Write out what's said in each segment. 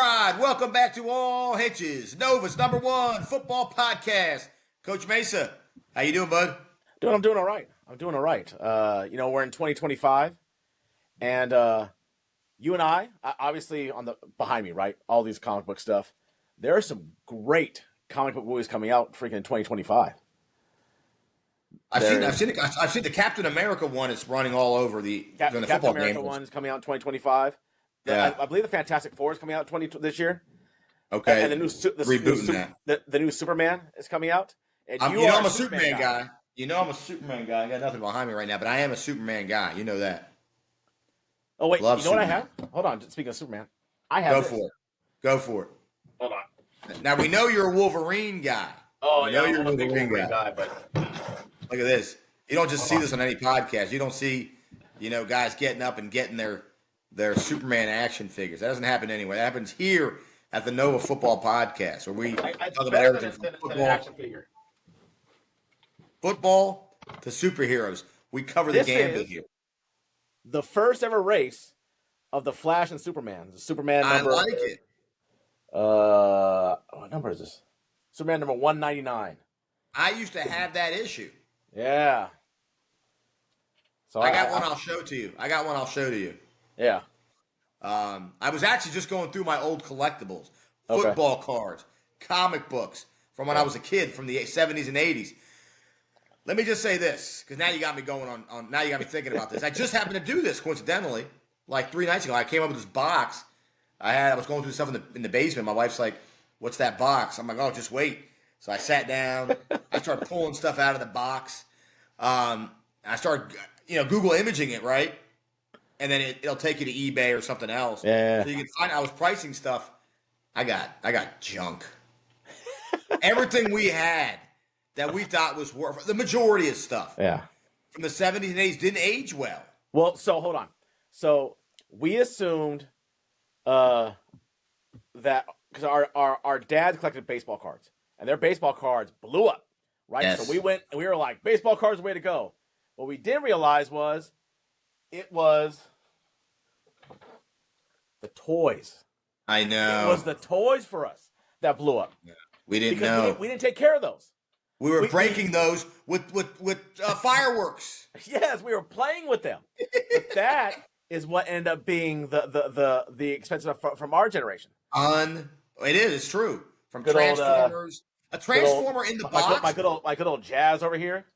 right, welcome back to All Hitches, Nova's #1 football podcast. Coach Mesa, how you doing, bud? I'm doing all right. We're in 2025, and you and I, obviously, on the behind me, right? All these comic book stuff. There are some great comic book movies coming out, freaking in 2025. I've seen the Captain America one. It's running all over the Captain football America games. one's coming out in 2025. Yeah. I believe the Fantastic Four is coming out this year. Okay. And the new the new Superman is coming out. And I'm a Superman guy. You know I'm a Superman guy. I got nothing behind me right now, but I am a Superman guy. You know that. Oh wait, Love you know Superman. what I have? Hold on. Speaking of Superman, I have Go for it. Hold on. Now we know you're a Wolverine guy. Oh, we know you're I'm a big Wolverine guy, but look at this. You don't just see this on any podcast. You don't see, guys getting up and getting their Superman action figures. That doesn't happen anywhere. That happens here at the Nova Football Podcast, where we talk about everything from football to superheroes. We cover the gambit here. The first ever race of the Flash and Superman. The Superman number. I like it. What number is this? Superman number 199. I used to have that issue. Yeah. So I got one I'll show to you. Yeah. I was actually just going through my old collectibles, football cards, comic books from when I was a kid, from the 70s and 80s. Let me just say this, because now you got me going on. Now you got me thinking about this. I just happened to do this coincidentally, like 3 nights ago. I came up with this box. I was going through stuff in the basement. My wife's like, "What's that box?" I'm like, "Oh, just wait." So I sat down. I started pulling stuff out of the box. I started, Google imaging it, right? And then it'll take you to eBay or something else. Yeah. So you can find. I was pricing stuff. I got junk. Everything we had that we thought was worth, the majority of stuff. Yeah. From the 70s and 80s didn't age well. Well, so hold on. So we assumed that because our dads collected baseball cards, and their baseball cards blew up, right? Yes. So we went and we were like, baseball cards are the way to go. What we didn't realize was it was the toys. I know. It was the toys for us that blew up. Yeah. We didn't know. We didn't take care of those. We were breaking those with fireworks. Yes, we were playing with them. But that is what ended up being the expensive stuff from our generation. It is. It's true. From good Transformers, a Transformer in the box. My good old Jazz over here.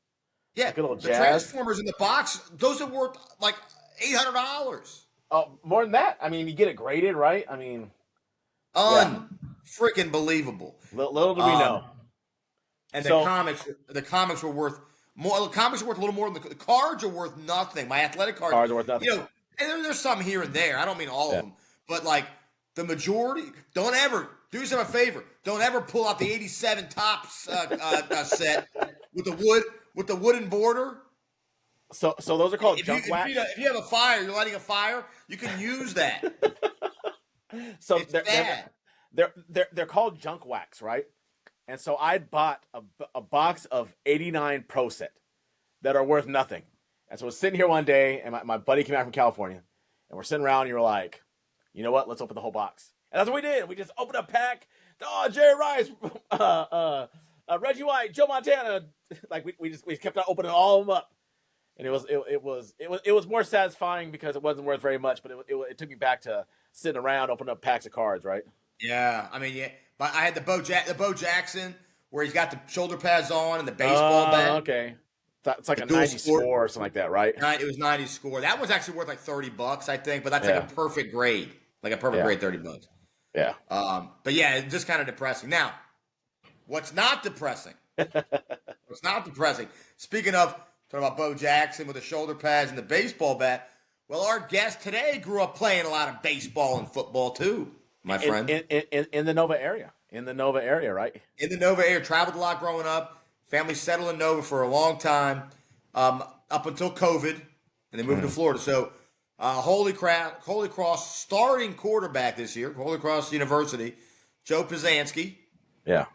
Yeah, good old the Jazz. Transformers in the box. Those are worth like $800. Oh, more than that. I mean, you get it graded, right? I mean, freaking believable. Little do we know. And the comics were worth more. The comics are worth a little more than the cards are worth nothing. My athletic cards are worth nothing. And there's some here and there. I don't mean all of them, but like the majority. Don't ever do yourself a favor. Don't ever pull out the '87 Topps set with the wooden border. So those are called junk wax. If you have a fire, you're lighting a fire, you can use that. So they're called junk wax, right? And so I bought a box of 89 Pro Set that are worth nothing. And so I was sitting here one day, and my buddy came out from California, and we're sitting around, and you were like, you know what? Let's open the whole box. And that's what we did. We just opened a pack. Oh, Jerry Rice, Reggie White, Joe Montana. Like we kept on opening all of them up. And it was more satisfying because it wasn't worth very much, but it took me back to sitting around opening up packs of cards, right? Yeah, I mean, yeah. But I had the Bo Jackson where he's got the shoulder pads on and the baseball bat. Okay. It's like a 90 score or something like that, right? It was 90 score. That was actually worth like $30, I think, but that's like a perfect grade. Like a perfect grade, $30. Yeah. But yeah, it's just kind of depressing. Now, what's not depressing? Speaking of talking about Bo Jackson with the shoulder pads and the baseball bat, well, our guest today grew up playing a lot of baseball and football too. My friend. In the Nova area. In the Nova area, right? In the Nova area. Traveled a lot growing up. Family settled in Nova for a long time, up until COVID, and then moved to Florida. So, Holy Cross starting quarterback this year, Holy Cross University, Joe Pesansky. Yeah.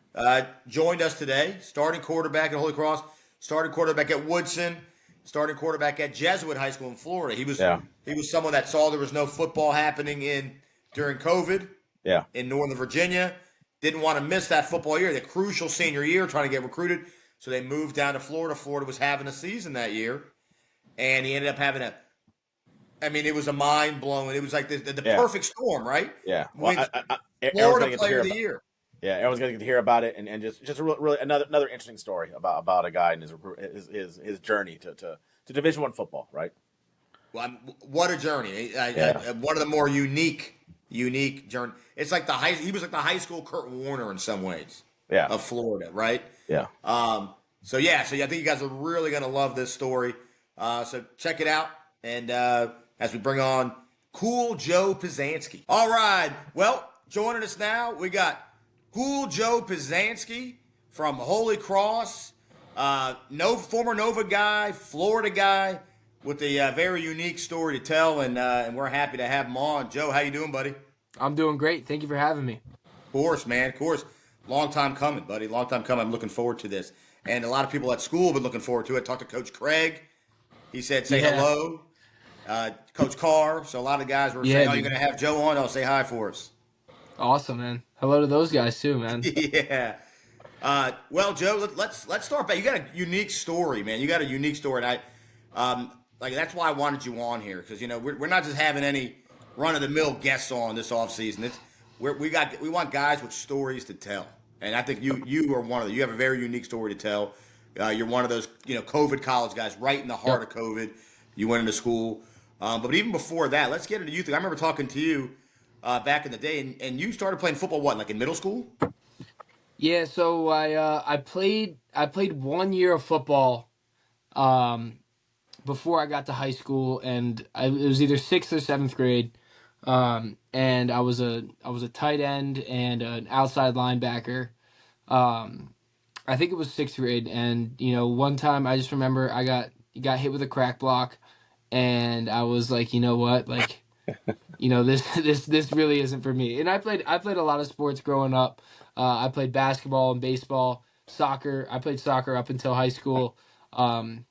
Joined us today. Starting quarterback at Holy Cross, starting quarterback at Woodson, starting quarterback at Jesuit High School in Florida. He was someone that saw there was no football happening during COVID. Yeah. in Northern Virginia. Didn't want to miss that football year, the crucial senior year, trying to get recruited. So they moved down to Florida. Florida was having a season that year, and he ended up having a. I mean, it was a mind blowing. It was like the Yeah. perfect storm, right? Yeah. Well, Wins everyone's Florida gonna get to Player hear of the about. Year. Yeah, everyone's gonna get to hear about it, and just really another interesting story about a guy and his journey to Division I football, right? Well, what a journey! Yeah. One of the more unique journey. It's like he was like the high school Kurt Warner in some ways Yeah. of Florida, right? Yeah. So I think you guys are really gonna love this story. So check it out, and as we bring on Cool Joe Pesansky. All right, well, joining us now, we got Cool Joe Pesansky from Holy Cross, former Nova guy, Florida guy, with a very unique story to tell, and we're happy to have him on. Joe, how you doing, buddy? I'm doing great. Thank you for having me. Of course, man. Of course. Long time coming, buddy. Long time coming. I'm looking forward to this. And a lot of people at school have been looking forward to it. Talked to Coach Craig. He said, say Yeah. hello. Coach Carr. So a lot of guys were saying, oh, you're going to have Joe on? Oh, say hi for us. Awesome, man. Hello to those guys too, man. Yeah. Well, Joe, let's start back. You got a unique story, man. You got a unique story. And that's why I wanted you on here. Because, we're not just having any run-of-the-mill guests on this offseason. We want guys with stories to tell. And I think you are one of them. You have a very unique story to tell. You're one of those, COVID college guys right in the heart of COVID. You went into school. But even before that, let's get into youth. I remember talking to you back in the day, and you started playing football, like in middle school? Yeah, so I played 1 year of football before I got to high school, and it was either 6th or 7th grade. And I was a tight end and an outside linebacker. I think it was 6th grade, and one time I just remember I got hit with a crack block, and I was like, you know what, like, this really isn't for me. And I played a lot of sports growing up. I played basketball and baseball, soccer. I played soccer up until high school. Kind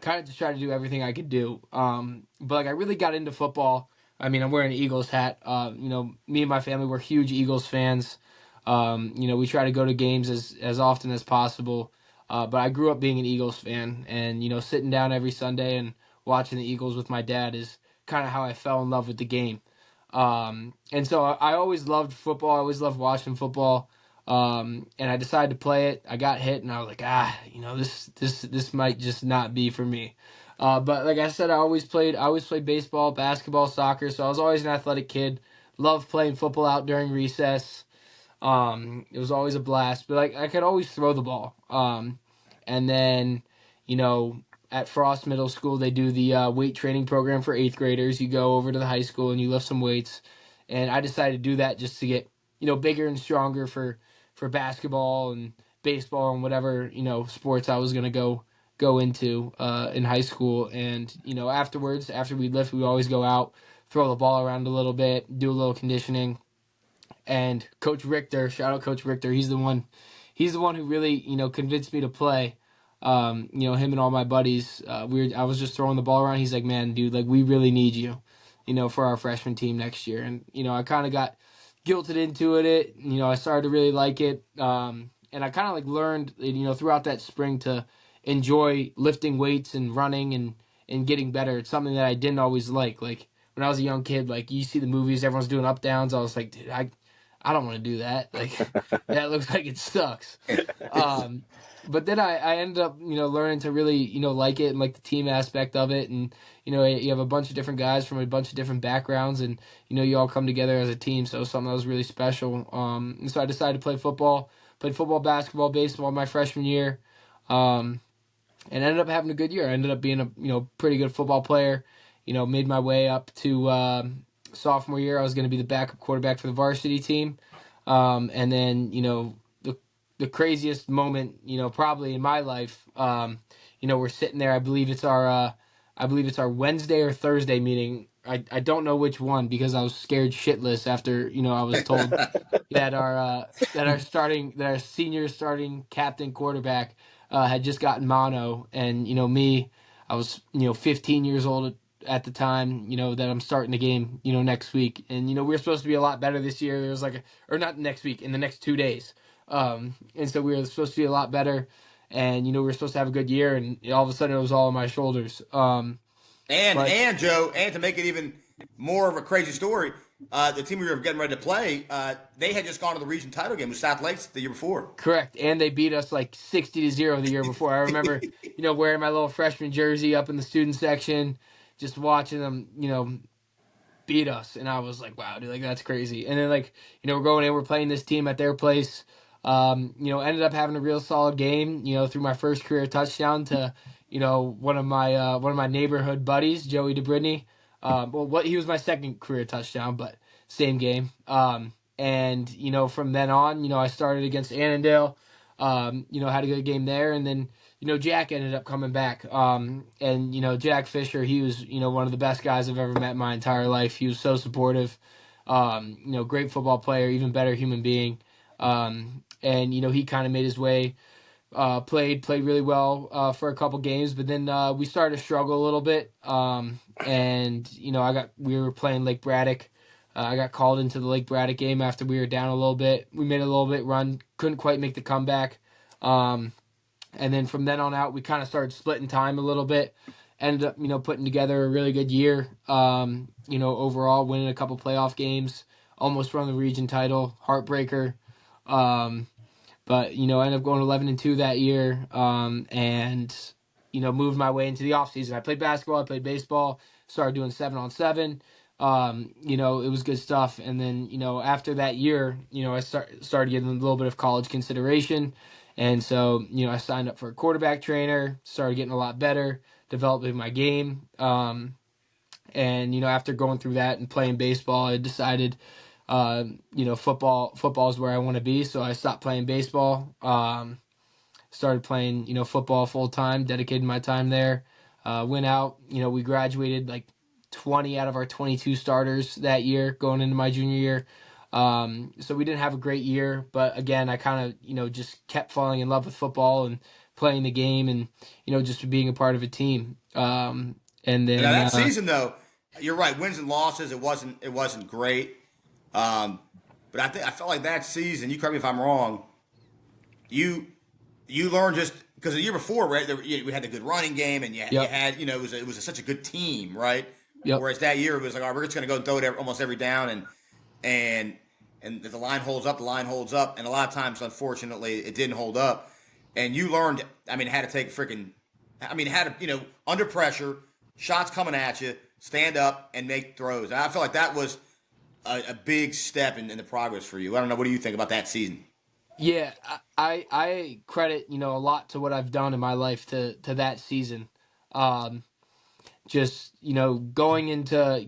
of just tried to do everything I could do. But like I really got into football. I mean, I'm wearing an Eagles hat. Me and my family were huge Eagles fans. We try to go to games as often as possible. But I grew up being an Eagles fan, and sitting down every Sunday and watching the Eagles with my dad is kind of how I fell in love with the game. And so I always loved football. I always loved watching football. And I decided to play it. I got hit, and I was like, this might just not be for me. But like I said, I always played baseball, basketball, soccer. So I was always an athletic kid. Loved playing football out during recess. It was always a blast. But like I could always throw the ball. And then, at Frost Middle School, they do the weight training program for 8th graders. You go over to the high school and you lift some weights. And I decided to do that just to get, bigger and stronger for basketball and baseball and whatever, sports I was going to go into in high school. And, afterwards, after we lift, we always go out, throw the ball around a little bit, do a little conditioning. And Coach Richter, shout out Coach Richter, he's the one who really, convinced me to play. Him and all my buddies, I was just throwing the ball around. He's like, man, dude, like we really need you, for our freshman team next year. And, I kind of got guilted into it. I started to really like it. And I kind of like learned, throughout that spring to enjoy lifting weights and running and getting better. It's something that I didn't always like. Like when I was a young kid, like you see the movies, everyone's doing up downs. I was like, dude, I don't want to do that. Like that looks like it sucks. But then I ended up, learning to really, like it and like the team aspect of it. And, you have a bunch of different guys from a bunch of different backgrounds and, you all come together as a team. So it was something that was really special. And so I decided to play football, played football, basketball, baseball my freshman year. And ended up having a good year. I ended up being a, pretty good football player, made my way up to sophomore year. I was going to be the backup quarterback for the varsity team. And then, the craziest moment, probably in my life, we're sitting there. I believe it's our Wednesday or Thursday meeting. I don't know which one because I was scared shitless after, I was told that our senior starting captain quarterback, had just gotten mono. And, me, I was, 15 years old at the time, that I'm starting the game, next week. And, we were supposed to be a lot better this year. There was or not next week, in the next 2 days. And so we were supposed to be a lot better. And, we were supposed to have a good year. And all of a sudden it was all on my shoulders. And Joe, and to make it even more of a crazy story, the team we were getting ready to play, they had just gone to the region title game with South Lakes the year before. Correct. And they beat us 60-0 the year before. I remember, wearing my little freshman jersey up in the student section, just watching them, beat us. And I was like, wow, dude, that's crazy. And then we're going in, we're playing this team at their place. Ended up having a real solid game, through my first career touchdown to, one of my neighborhood buddies, Joey DeBritney. He was my second career touchdown, but same game. And, from then on, I started against Annandale, had a good game there. And then, Jack ended up coming back. And, Jack Fisher, he was, one of the best guys I've ever met in my entire life. He was so supportive, great football player, even better human being. And, he kind of made his way, played really well for a couple games, but then we started to struggle a little bit. And, we were playing Lake Braddock. I got called into the Lake Braddock game after we were down a little bit. We made a little bit run, couldn't quite make the comeback. And then from then on out, we kind of started splitting time a little bit. Ended up, putting together a really good year. Overall winning a couple playoff games, almost won the region title, heartbreaker. But ended up going 11-2 that year. And moved my way into the off season. I played basketball, I played baseball, started doing 7-on-7. It was good stuff. And then, after that year, I started getting a little bit of college consideration. And so, I signed up for a quarterback trainer, started getting a lot better, developing my game. And, after going through that and playing baseball, I decided, football is where I want to be. So I stopped playing baseball, started playing, football full time, dedicated my time there. Went out, we graduated 20 out of our 22 starters that year going into my junior year. So we didn't have a great year, but again, I kind of, just kept falling in love with football and playing the game and, just being a part of a team. And then that season though, you're right, wins and losses, it wasn't great. But I felt like that season, you correct me if I'm wrong, you learned just because the year before, right, we had the good running game and you had, it was such a good team, right? Yep. Whereas that year it was like, all right, we're just going to go and throw it almost every down, and if the line holds up, and a lot of times, unfortunately, it didn't hold up. And you learned, how to take under pressure, shots coming at you, stand up and make throws. And I feel like that was a big step in the progress for you. I don't know, what do you think about that season? Yeah, I credit, a lot to what I've done in my life to that season. Just going into a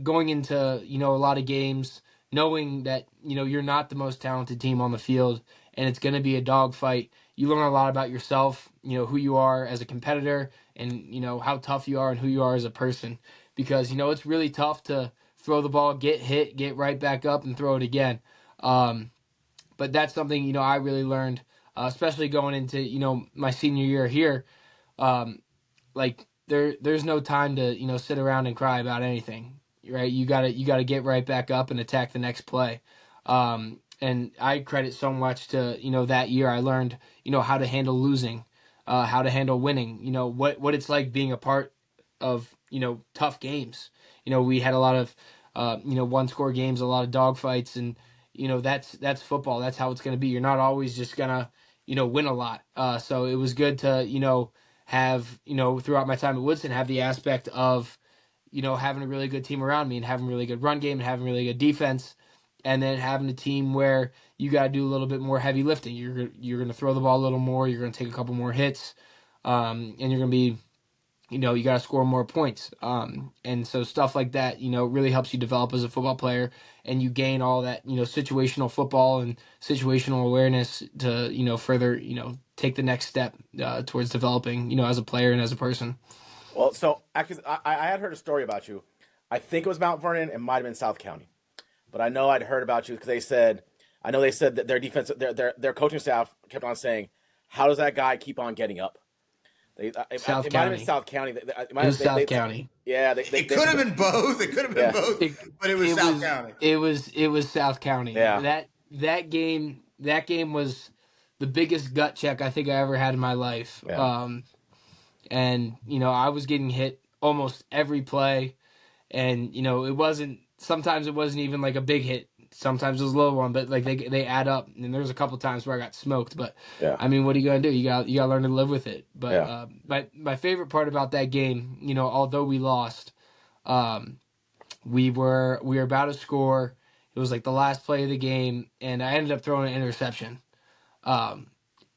lot of games, knowing that you're not the most talented team on the field and it's going to be a dogfight. You learn a lot about yourself, who you are as a competitor, and how tough you are and who you are as a person, because it's really tough to throw the ball, get hit, get right back up and throw it again. But that's something I really learned, especially going into my senior year here. There's no time to sit around and cry about anything, right? You gotta get right back up and attack the next play. And I credit so much to that year. I learned how to handle losing, how to handle winning. What it's like being a part of tough games. We had a lot of 1-score games, a lot of dogfights, and that's football. That's how it's gonna be. You're not always just gonna win a lot. So it was good to have throughout my time at Woodson have the aspect of having a really good team around me and having a really good run game and having really good defense, and then having a team where you got to do a little bit more heavy lifting. You're going to throw the ball a little more, you're going to take a couple more hits, and you're going to be you got to score more points, and so stuff like that really helps you develop as a football player, and you gain all that situational football and situational awareness to further take the next step towards developing as a player and as a person. Well, so actually, I had heard a story about you. I think it was Mount Vernon. It might have been South County, but I know I'd heard about you because they said that their defense, their coaching staff kept on saying, "How does that guy keep on getting up?" South It might have been County. South County. It was South County. Yeah, It could have been both. It could have been yeah, both, but it was South County. It was South County. yeah, That game was the biggest gut check I think I ever had in my life. yeah. And I was getting hit almost every play, and sometimes it wasn't even like a big hit. Sometimes it was a little one, but like they add up. And there was a couple times where I got smoked, but Yeah. I mean, what are you gonna do? You got to learn to live with it. But Yeah. My favorite part about that game, although we lost, we were about to score. It was like the last play of the game, and I ended up throwing an interception. And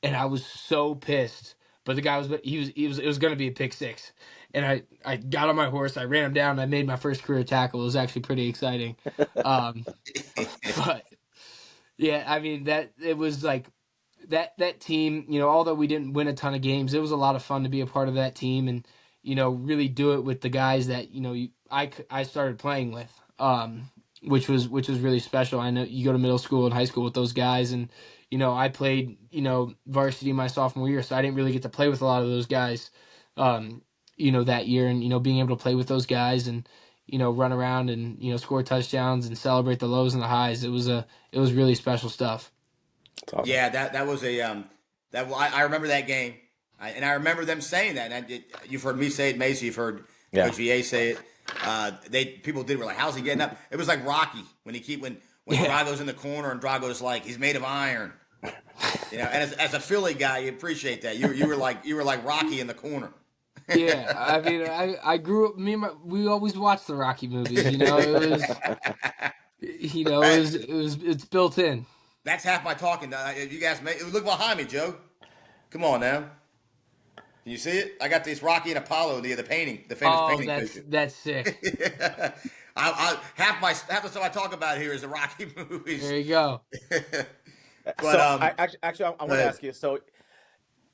I was so pissed. But the guy it was going to be a pick six. And I got on my horse, I ran him down, and I made my first career tackle. It was actually pretty exciting. But yeah, I mean it was like that team, although we didn't win a ton of games, it was a lot of fun to be a part of that team and really do it with the guys that I started playing with. Which was really special. I know you go to middle school and high school with those guys, and I played varsity my sophomore year, so I didn't really get to play with a lot of those guys, that year, and being able to play with those guys and run around and score touchdowns and celebrate the lows and the highs. It was really special stuff. Awesome. Yeah, that was I remember that game, and I remember them saying that. And you've heard me say it, Macy. You've heard Coach VA say it. People were like, "How's he getting up?" It was like Rocky when Drago's in the corner and Drago's like, "He's made of iron." And as a Philly guy, you appreciate that. You were like Rocky in the corner. Yeah, I mean, I grew up. We always watched the Rocky movies. It's built in. That's half my talking. You guys look behind me, Joe. Come on now. Can you see it? I got this Rocky and Apollo, the painting, the famous painting picture. That's sick. Half the stuff I talk about here is the Rocky movies. There you go. But so I want to ask you. So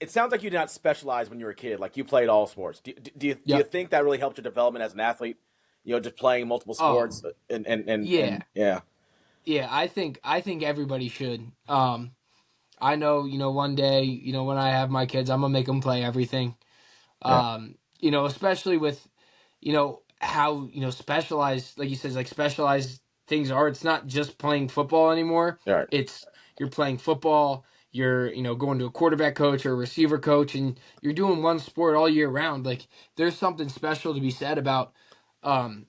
it sounds like you did not specialize when you were a kid. Like you played all sports. Do you think that really helped your development as an athlete? Just playing multiple sports and yeah. Yeah, I think everybody should. I know, one day, when I have my kids, I'm gonna make them play everything. Especially with, how, specialized, like you said, like specialized things are. It's not just playing football anymore. Right. It's you're playing football, you're, going to a quarterback coach or a receiver coach, and you're doing one sport all year round. Like there's something special to be said about, a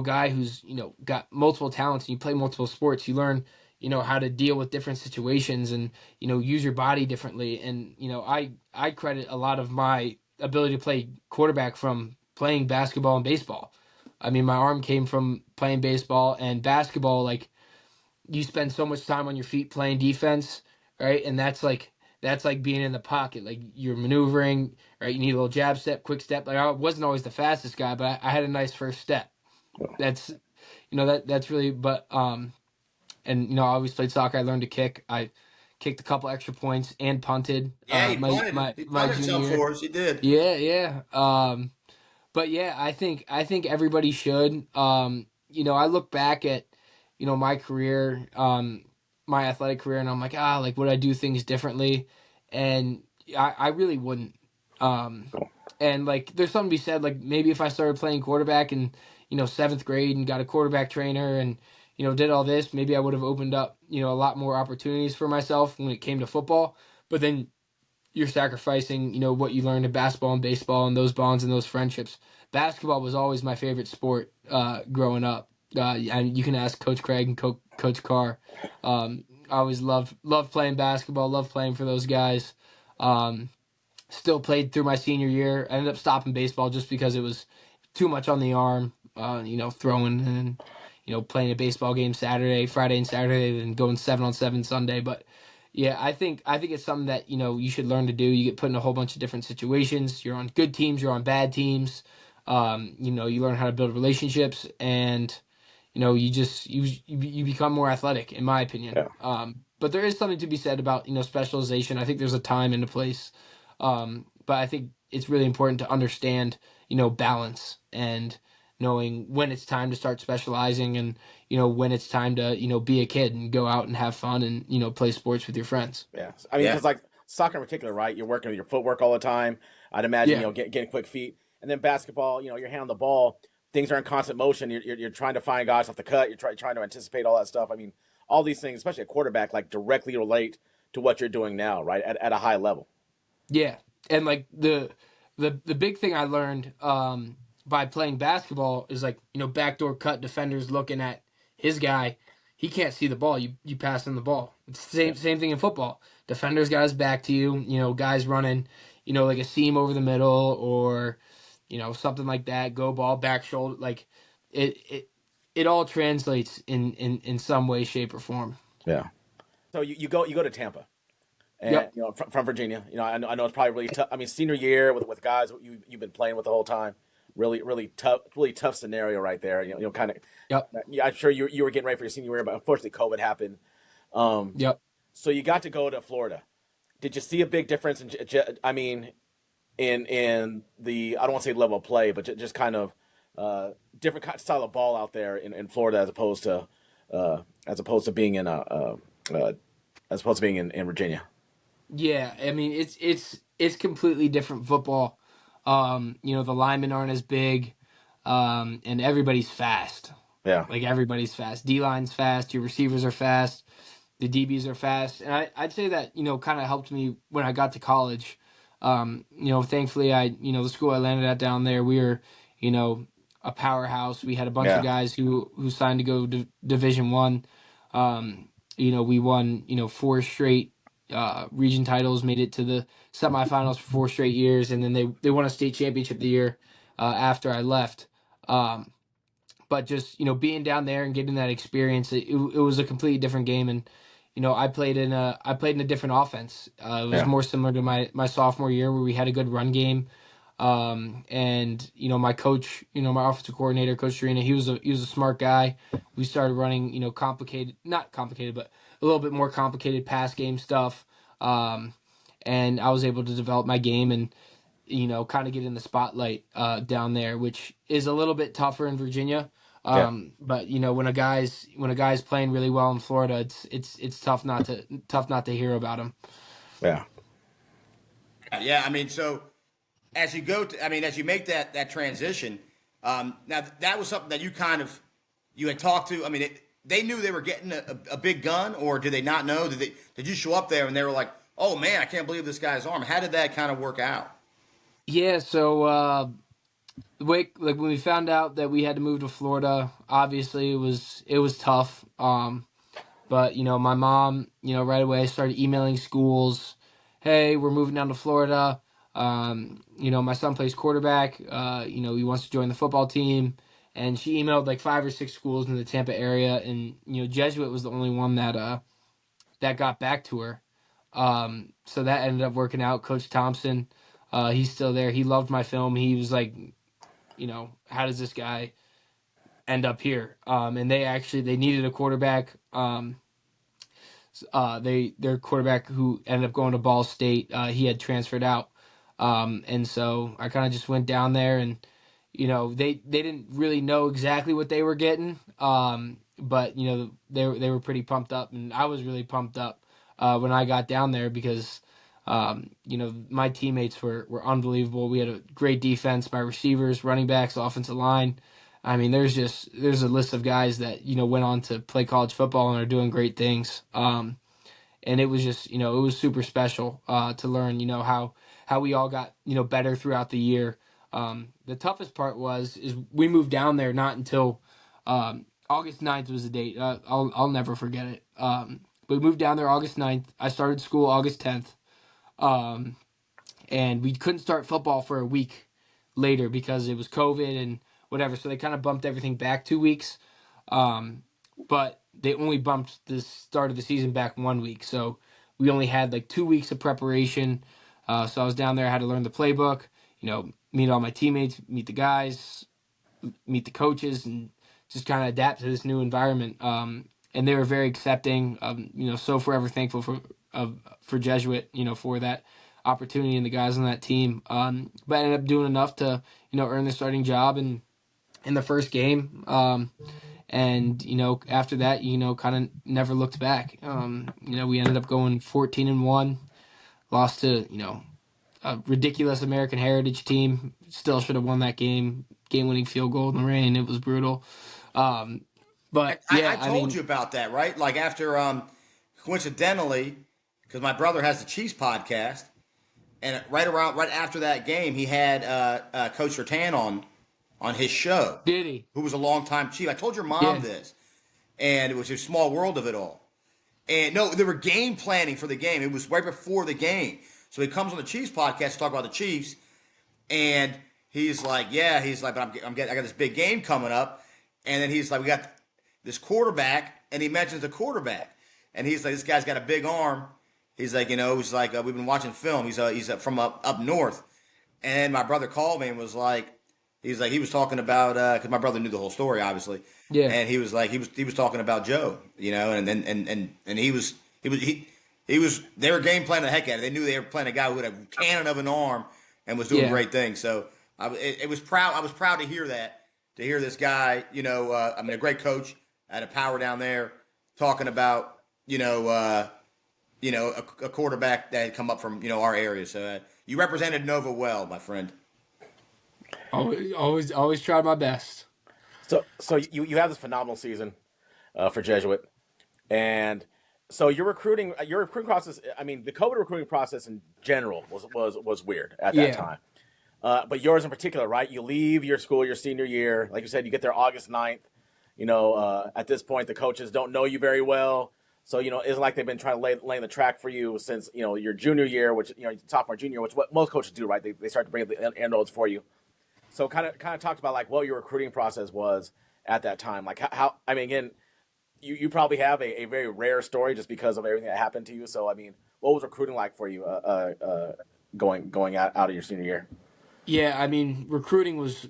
guy who's, got multiple talents and you play multiple sports. You learn, how to deal with different situations and, use your body differently. And, I credit a lot of my ability to play quarterback from playing basketball and baseball. I mean, my arm came from playing baseball and basketball. Like you spend so much time on your feet playing defense, right? And that's like being in the pocket. Like you're maneuvering, right? You need a little jab step, quick step. Like I wasn't always the fastest guy, but I had a nice first step. That's, that's really, but, and I always played soccer. I learned to kick. I kicked a couple extra points and punted. Yeah, he punted some for us. He did. Yeah. But yeah, I think everybody should. I look back at, my career, my athletic career, and I'm like, like would I do things differently? And I really wouldn't. And like, there's something to be said. Like maybe if I started playing quarterback in, 7th grade and got a quarterback trainer and, did all this, maybe I would have opened up, a lot more opportunities for myself when it came to football. But then you're sacrificing, what you learned in basketball and baseball and those bonds and those friendships. Basketball was always my favorite sport growing up. And you can ask Coach Craig and Coach Carr. I always loved playing basketball, loved playing for those guys. Still played through my senior year. I ended up stopping baseball just because it was too much on the arm, throwing and playing a baseball game Friday and Saturday, then going 7-on-7 Sunday. But yeah, I think it's something that you should learn to do. You get put in a whole bunch of different situations. You're on good teams, you're on bad teams. You learn how to build relationships, and you become more athletic, in my opinion. Yeah. But there is something to be said about specialization. I think there's a time and a place. But I think it's really important to understand balance and knowing when it's time to start specializing and, when it's time to, be a kid and go out and have fun and, play sports with your friends. Yeah. I mean, because like soccer in particular, right? You're working with your footwork all the time. I'd imagine, Yeah. getting quick feet. And then basketball, your hand on the ball, things are in constant motion. You're trying to find guys off the cut. You're trying to anticipate all that stuff. I mean, all these things, especially a quarterback, like directly relate to what you're doing now, right? At a high level. Yeah. And like the big thing I learned by playing basketball is like, backdoor cut defenders looking at his guy. He can't see the ball. You pass him the ball. It's the same thing in football. Defenders got his back to you. Guys running, like a seam over the middle or, something like that. Go ball, back shoulder. Like it all translates in some way, shape, or form. Yeah. So you go to Tampa. And Yep. from Virginia, I know it's probably really tough. I mean, senior year with guys you've been playing with the whole time, really tough scenario right there. Kind of. Yep. Yeah, I'm sure you were getting ready for your senior year, but unfortunately, COVID happened. Yep. So you got to go to Florida. Did you see a big difference I mean, in the, I don't want to say level of play, but just kind of different kind of style of ball out there in Florida as opposed to being in Virginia. Yeah, I mean it's completely different football. The linemen aren't as big, and everybody's fast. Yeah. Like everybody's fast. D line's fast. Your receivers are fast. The DBs are fast, and I'd say that kind of helped me when I got to college. Thankfully the school I landed at down there, we were a powerhouse. We had a bunch of guys who signed to go to Division One. We won 4 straight region titles, made it to the semifinals for 4 straight years, and then they won a state championship the year after I left. But just being down there and getting that experience, it was a completely different game, and I played in a different offense. It was more similar to my sophomore year where we had a good run game. And my coach, my offensive coordinator, Coach Serena, he was a smart guy. We started running, not complicated, but a little bit more complicated pass game stuff. And I was able to develop my game and, kind of get in the spotlight, down there, which is a little bit tougher in Virginia. But when a guy's playing really well in Florida, it's tough not to hear about him. Yeah. Yeah. I mean, so as you as you make that transition, now that was something that you had talked to. I mean, they knew they were getting a big gun, or did they not know? Did you show up there and they were like, "Oh man, I can't believe this guy's arm"? How did that kind of work out? Yeah, so the way, like when we found out that we had to move to Florida, obviously it was tough. But my mom, right away started emailing schools, "Hey, we're moving down to Florida. My son plays quarterback. He wants to join the football team." And she emailed like 5 or 6 schools in the Tampa area, and Jesuit was the only one that got back to her. So that ended up working out. Coach Thompson, he's still there. He loved my film. He was like, how does this guy end up here? And they needed a quarterback. Their quarterback who ended up going to Ball State, he had transferred out. And so I kind of just went down there, and they didn't really know exactly what they were getting. But they were pretty pumped up, and I was really pumped up when I got down there because my teammates were unbelievable. We had a great defense, my receivers, running backs, offensive line. I mean, there's a list of guys that went on to play college football and are doing great things. And it was just it was super special to learn how we all got better throughout the year. The toughest part is we moved down there not until August 9th was the date. I'll never forget it. We moved down there August 9th. I started school August 10th. And we couldn't start football for a week later because it was COVID and whatever. So they kind of bumped everything back 2 weeks. But they only bumped the start of the season back 1 week. So we only had like 2 weeks of preparation. So I was down there, I had to learn the playbook, meet all my teammates, meet the guys, meet the coaches, and just kind of adapt to this new environment. And they were very accepting. So forever thankful for Jesuit, for that opportunity and the guys on that team. But I ended up doing enough to, earn the starting job in the first game. And after that, kind of never looked back. We ended up going 14-1. lost to, a ridiculous American Heritage team. Still should have won that game-winning field goal in the rain. It was brutal. But I yeah, I told mean, you about that, right? Like after, coincidentally, because my brother has the Chiefs podcast, and right after that game, he had Coach Sertan on his show, did he? who was a longtime Chief. I told your mom Yeah. this, and it was a small world of it all. And no, they were game planning for the game. It was right before the game. So he comes on the Chiefs podcast to talk about the Chiefs, and he's like, yeah, he's like, but I got this big game coming up, and then he's like, we got this quarterback, and he mentions the quarterback, and he's like, this guy's got a big arm. He's like, he's like, we've been watching film. He's from up north, and my brother called me and was like, he was talking about because my brother knew the whole story, obviously, Yeah. and he was like, he was talking about Joe, and he was they were game planning the heck out of it. They knew they were playing a guy who had a cannon of an arm and was doing Yeah. great things. So it was proud. I was proud to hear that. To hear this guy, a great coach at a power down there talking about, a quarterback that had come up from, our area. So you represented Nova well, my friend. Always tried my best. So you have this phenomenal season for Jesuit, and so your recruiting process. I mean, the COVID recruiting process in general was weird at that time. But yours in particular, right? You leave your school your senior year. Like you said, you get there August 9th. At this point, the coaches don't know you very well. So, it's like they've been trying to lay the track for you since, your junior year, which, sophomore, junior, which what most coaches do, right? They start to bring up the end for you. So kind of talked about like what your recruiting process was at that time. Like how I mean, again, you probably have a very rare story just because of everything that happened to you. So, I mean, what was recruiting like for you going out of your senior year? Yeah, I mean, recruiting was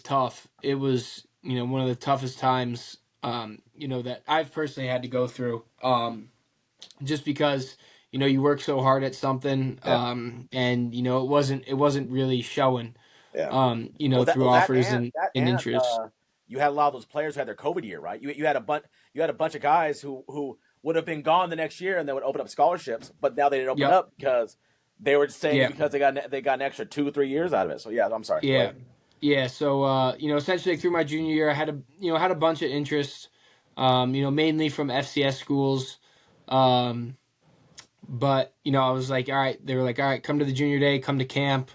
tough. It was, one of the toughest times, that I've personally had to go through. Just because, you work so hard at something, and it wasn't really showing, Well, that, through well, that offers and that and and interest. you had a lot of those players who had their COVID year, right? You had a bunch of guys who would have been gone the next year and they would open up scholarships, but now they didn't open Yep. up because they were saying Yeah. because they got an extra 2-3 years out of it. So yeah, I'm sorry. Go Yeah. ahead. Yeah. So, essentially through my junior year, I had a bunch of interests, mainly from FCS schools. But, I was like, all right, they were like, all right, come to the junior day, come to camp.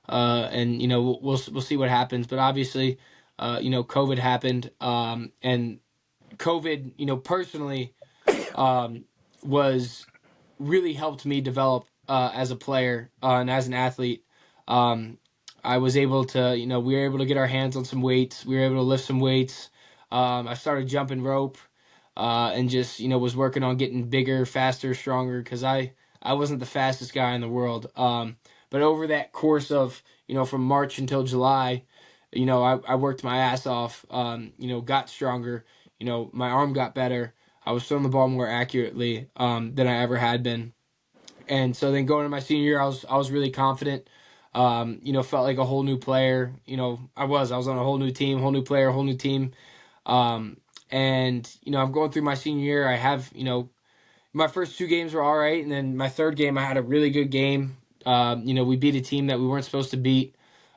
And, we'll see what happens. But obviously, COVID happened. And COVID, personally, was really helped me develop, as a player, and as an athlete. I was able to, we were able to get our hands on some weights. We were able to lift some weights. I started jumping rope, and just, was working on getting bigger, faster, stronger, because I wasn't the fastest guy in the world. But over that course of, from March until July, I worked my ass off, got stronger, my arm got better. I was throwing the ball more accurately, than I ever had been. And so then going to my senior year, I was really confident. Felt like a whole new player. I was on a whole new team, whole new player, whole new team. And I'm going through my senior year. I have, my first two games were all right, and then my third game I had a really good game. We beat a team that we weren't supposed to beat.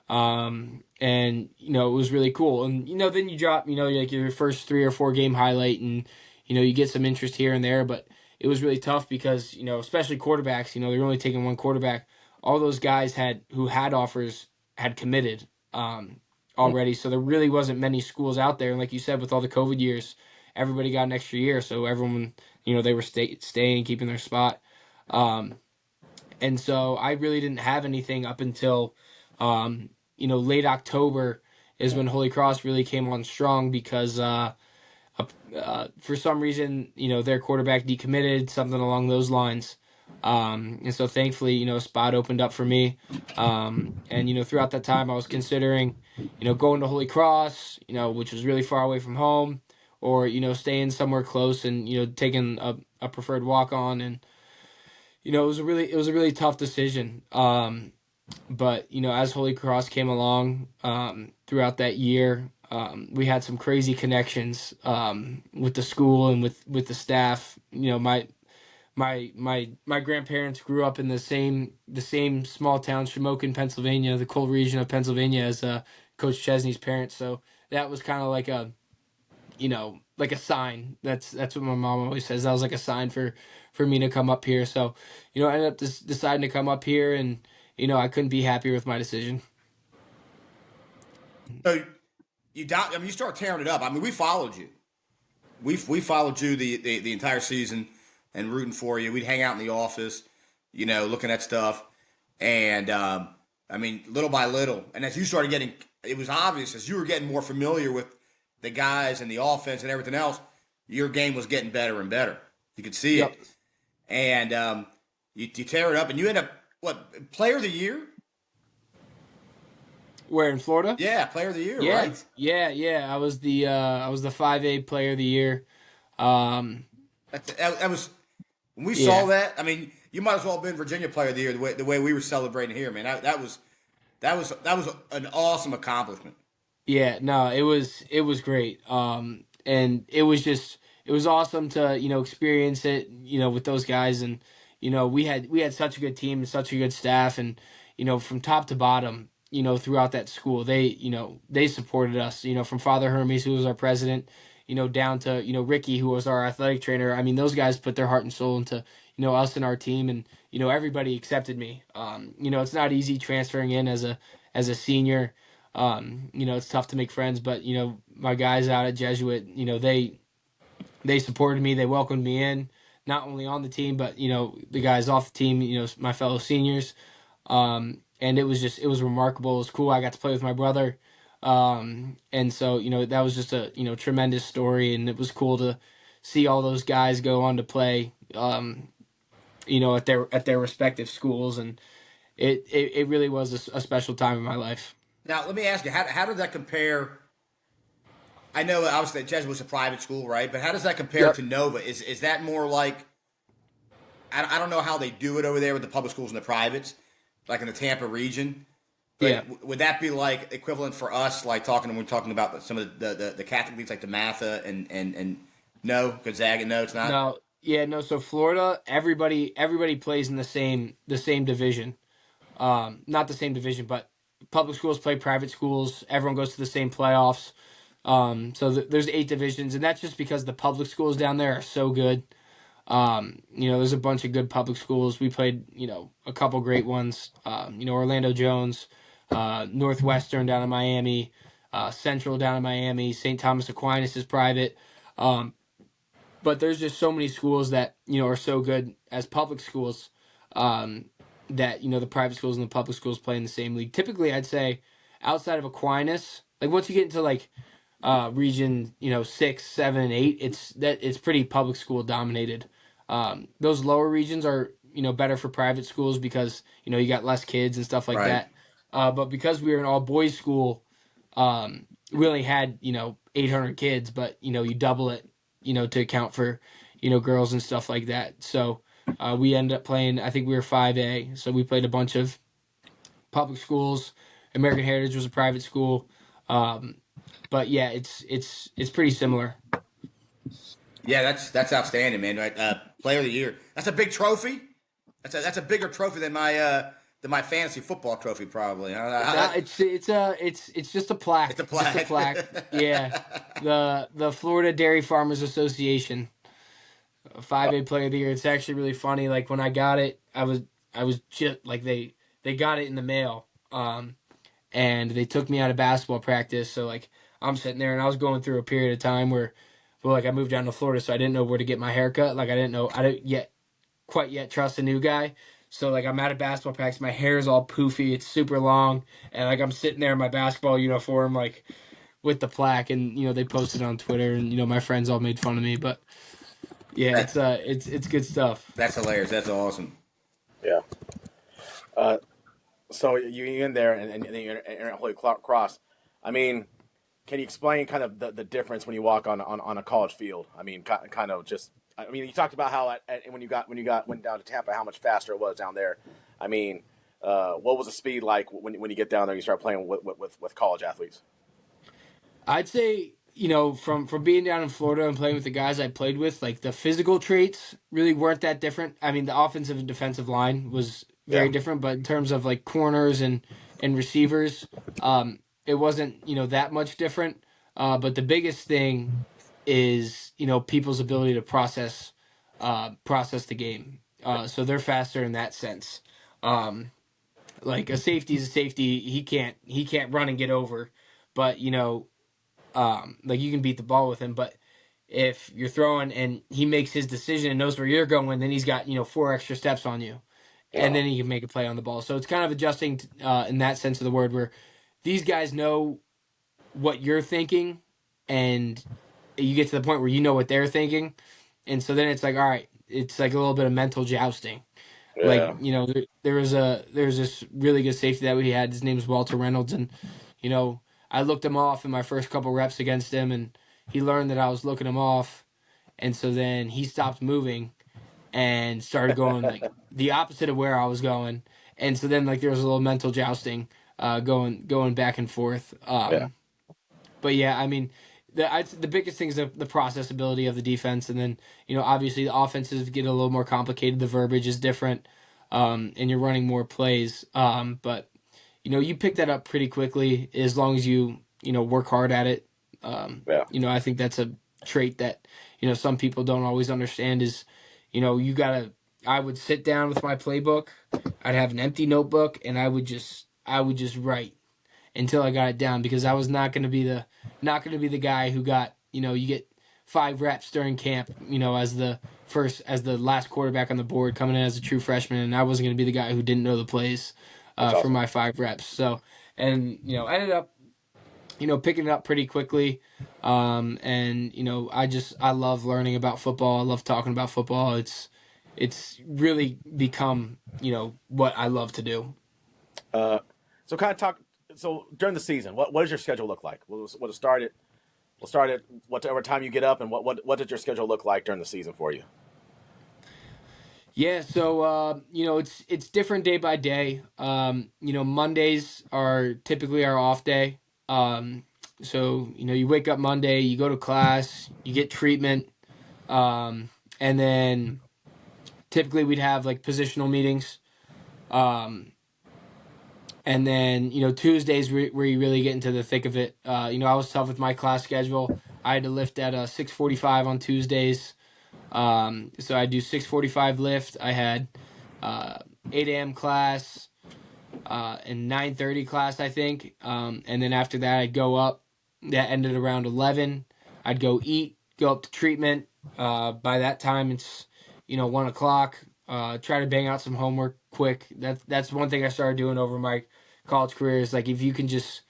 And it was really cool. And then you drop, like your first 3 or 4 game highlight, and you get some interest here and there, but it was really tough because, especially quarterbacks, they're only taking one quarterback. All those guys who had offers had committed already. So there really wasn't many schools out there. And like you said, with all the COVID years, everybody got an extra year. So everyone, they were staying, keeping their spot. And so I really didn't have anything up until, late October is when Holy Cross really came on strong because, for some reason, their quarterback decommitted, something along those lines. And so thankfully, a spot opened up for me. And, throughout that time I was considering, going to Holy Cross, which was really far away from home, or, staying somewhere close and, taking a preferred walk on. And, it was a really tough decision. But, as Holy Cross came along, throughout that year, we had some crazy connections, with the school and with the staff. My my grandparents grew up in the same small town, Shamokin, Pennsylvania, the coal region of Pennsylvania, as Coach Chesney's parents. So that was kind of like a, like a sign. That's what my mom always says. That was like a sign for me to come up here. So, I ended up deciding to come up here, and I couldn't be happier with my decision. So you start tearing it up. I mean, we followed you. We followed you the entire season and rooting for you. We'd hang out in the office, looking at stuff, and I mean, little by little, and as you started getting, it was obvious as you were getting more familiar with the guys and the offense and everything else, your game was getting better and better. You could see Yep. it, and you tear it up, and you end up player of the year? Where, in Florida? Yeah, player of the year, Yeah, right? yeah. I was the 5A player of the year. Um, That was when we saw yeah, that. I mean, you might as well have been Virginia player of the year the way we were celebrating here, man. That was an awesome accomplishment. yeah. No, it was great. And it was awesome to experience it with those guys, and we had such a good team and such a good staff, and from top to bottom, throughout that school, they supported us, from Father Hermes, who was our president, down to Ricky, who was our athletic trainer. I mean, those guys put their heart and soul into us and our team, and everybody accepted me. It's not easy transferring in as a senior. It's tough to make friends, but my guys out at Jesuit, they supported me. They welcomed me in, not only on the team, but the guys off the team, my fellow seniors. And it was remarkable. It was cool. I got to play with my brother. And so, that was just a, tremendous story, and it was cool to see all those guys go on to play, at their respective schools. And it really was a special time in my life. Now, let me ask you, how did that compare? I know obviously that Jesuit was a private school, right? But how does that compare Yep. to Nova? Is that more like I don't know how they do it over there with the public schools and the privates, like in the Tampa region. But Yeah. would that be like equivalent for us, like talking when we're talking about some of the Catholic leagues like the Matha and no Gonzaga? No, it's not. No, yeah, no. So Florida, everybody plays in the same division. Not the same division, but public schools play private schools. Everyone goes to the same playoffs. So there's 8 divisions, and that's just because the public schools down there are so good. There's a bunch of good public schools. We played, a couple great ones. Orlando Jones, Northwestern down in Miami, Central down in Miami. St. Thomas Aquinas is private. Um, but there's just so many schools that are so good as public schools, um, that the private schools and the public schools play in the same league. Typically, I'd say outside of Aquinas, like once you get into like region 6, 7, and 8, it's pretty public school dominated. Those lower regions are better for private schools because you got less kids and stuff like Right. that. But because we were an all boys school, we only had 800 kids, but you double it to account for girls and stuff like that. So we ended up playing. I think we were 5A, so we played a bunch of public schools. American Heritage was a private school. Um, but yeah, it's pretty similar. Yeah, that's outstanding, man. Right, player of the year. That's a big trophy. That's a bigger trophy than my fantasy football trophy, probably. No, it's just a plaque. It's a Just a plaque. plaque. Yeah, the Florida Dairy Farmers Association 5A Player of the Year. It's actually really funny. Like when I got it, I was just like they got it in the mail. And they took me out of basketball practice. So like I'm sitting there and I was going through a period of time where, well, like I moved down to Florida, so I didn't know where to get my haircut. Like I didn't quite yet trust a new guy. So like I'm at a basketball practice, my hair is all poofy, it's super long, and like I'm sitting there in my basketball uniform, like with the plaque, and they posted on Twitter, and my friends all made fun of me, but yeah, That, it's good stuff. that's hilarious. That's awesome. Yeah. Uh, so you're in there, and then you're at Holy Cross. I mean, can you explain kind of the difference when you walk on a college field? I mean, kind of just. I mean, you talked about how when you went down to Tampa, how much faster it was down there. I mean, what was the speed like when you get down there? And you start playing with college athletes. I'd say from being down in Florida and playing with the guys I played with, like the physical traits really weren't that different. I mean, the offensive and defensive line was very Yeah. different, but in terms of like corners and receivers, it wasn't that much different. But the biggest thing is people's ability to process the game. So they're faster in that sense. Like a safety is a safety. He can't run and get over, but like you can beat the ball with him, but if you're throwing and he makes his decision and knows where you're going, then he's got 4 extra steps on you, and Yeah. then he can make a play on the ball. So it's kind of adjusting in that sense of the word, where these guys know what you're thinking, and you get to the point where you know what they're thinking, and so then it's like, all right, it's like a little bit of mental jousting. Like Yeah. there's this really good safety that we had. His name is Walter Reynolds, and you know I looked him off in my first couple reps against him, and he learned that I was looking him off, and so then he stopped moving and started going like the opposite of where I was going, and so then like there was a little mental jousting, going back and forth. Yeah. But yeah, I mean, the biggest thing is the processability of the defense, and then obviously the offenses get a little more complicated. The verbiage is different, and you're running more plays. But you pick that up pretty quickly as long as you work hard at it. Yeah. I think that's a trait that some people don't always understand. Is you gotta. I would sit down with my playbook. I'd have an empty notebook, and I would just write until I got it down, because I was not going to be the guy who got you get 5 reps during camp as the last quarterback on the board coming in as a true freshman, and I wasn't going to be the guy who didn't know the plays That's for awesome. my 5 reps. So and ended up picking it up pretty quickly, and I love learning about football. I love talking about football. It's really become what I love to do. So kind of talk. So during the season, what does your schedule look like? We'll start it. We'll start at whatever time you get up, and what did your schedule look like during the season for you? Yeah, so it's different day by day. Mondays are typically our off day. So you wake up Monday, you go to class, you get treatment, and then typically we'd have like positional meetings. And then Tuesdays where you really get into the thick of it. I was tough with my class schedule. I had to lift at 6:45 on Tuesdays. So I do 6:45 lift. I had 8 a.m. class, and 9:30 class, I think. And then after that, I'd go up. That ended around 11. I'd go eat, go up to treatment. By that time, it's 1 o'clock. Try to bang out some homework quick. That's one thing I started doing over my college career, is like if you can just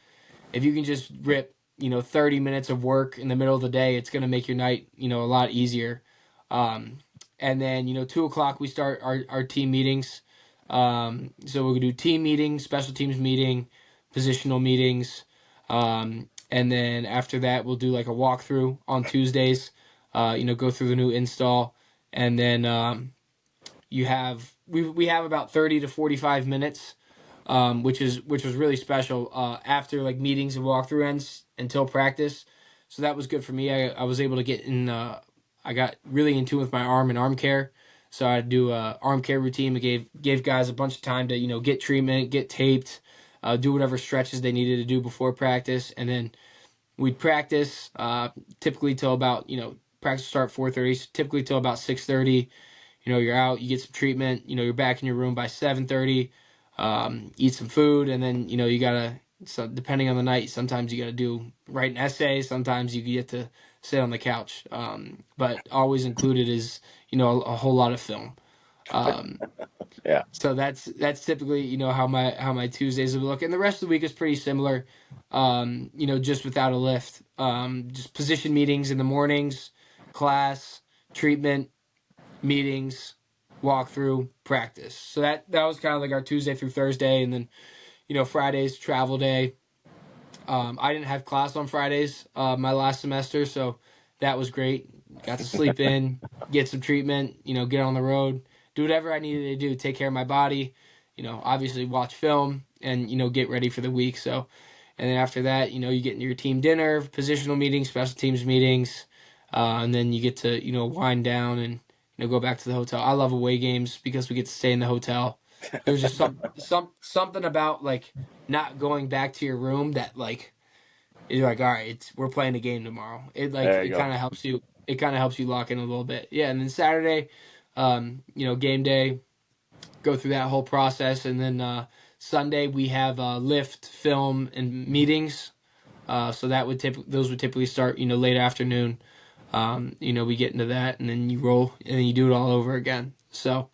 rip 30 minutes of work in the middle of the day, it's going to make your night a lot easier. And then 2 o'clock we start our team meetings. So we'll do team meetings, special teams meeting, positional meetings, and then after that we'll do like a walkthrough on Tuesdays. Go through the new install, and then we have about 30 to 45 minutes, which was really special, after like meetings and walkthrough ends until practice. So that was good for me. I was able to get in. I got really in tune with my arm and arm care. So I do a arm care routine. We gave guys a bunch of time to get treatment, get taped, do whatever stretches they needed to do before practice, and then we'd practice typically till about practice start 4:30, typically till about 6:30. You're out, you get some treatment, you're back in your room by 7:30, eat some food, and then, you gotta, so depending on the night, sometimes you gotta write an essay, sometimes you get to sit on the couch. But always included is, a whole lot of film. Um, Yeah. so that's typically, how my Tuesdays would look. And the rest of the week is pretty similar, just without a lift. Just position meetings in the mornings, class, treatment, meetings, walkthrough, practice. So that was kind of like our Tuesday through Thursday, and then Friday's travel day. I didn't have class on Fridays my last semester, so that was great. Got to sleep in, get some treatment, get on the road, do whatever I needed to do, take care of my body, obviously watch film and get ready for the week. So And then after that, you get into your team dinner, positional meetings, special teams meetings, and then you get to wind down and go back to the hotel. I love away games because we get to stay in the hotel. There's just something about like not going back to your room that like you're like, all right, we're playing a game tomorrow. It kind of helps you. It kind of helps you lock in a little bit. Yeah, and then Saturday, game day, go through that whole process, and then Sunday we have lift, film, and meetings. So those would typically start late afternoon. We get into that, and then you roll, and then you do it all over again. So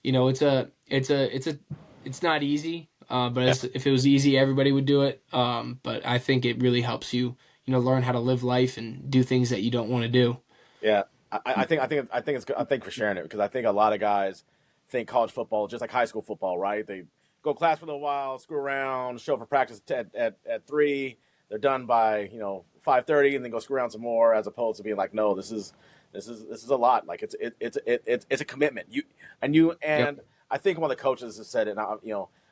it's not easy. But if it was easy, everybody would do it. But I think it really helps you, learn how to live life and do things that you don't want to do. Yeah, I think it's good. I think for sharing it, because I think a lot of guys think college football is just like high school football, right? They go class for a little while, screw around, show up for practice at 3. They're done by 5:30, and then go screw around some more. As opposed to being like, no, this is a lot. Like it's a commitment. Yep. I think one of the coaches has said it.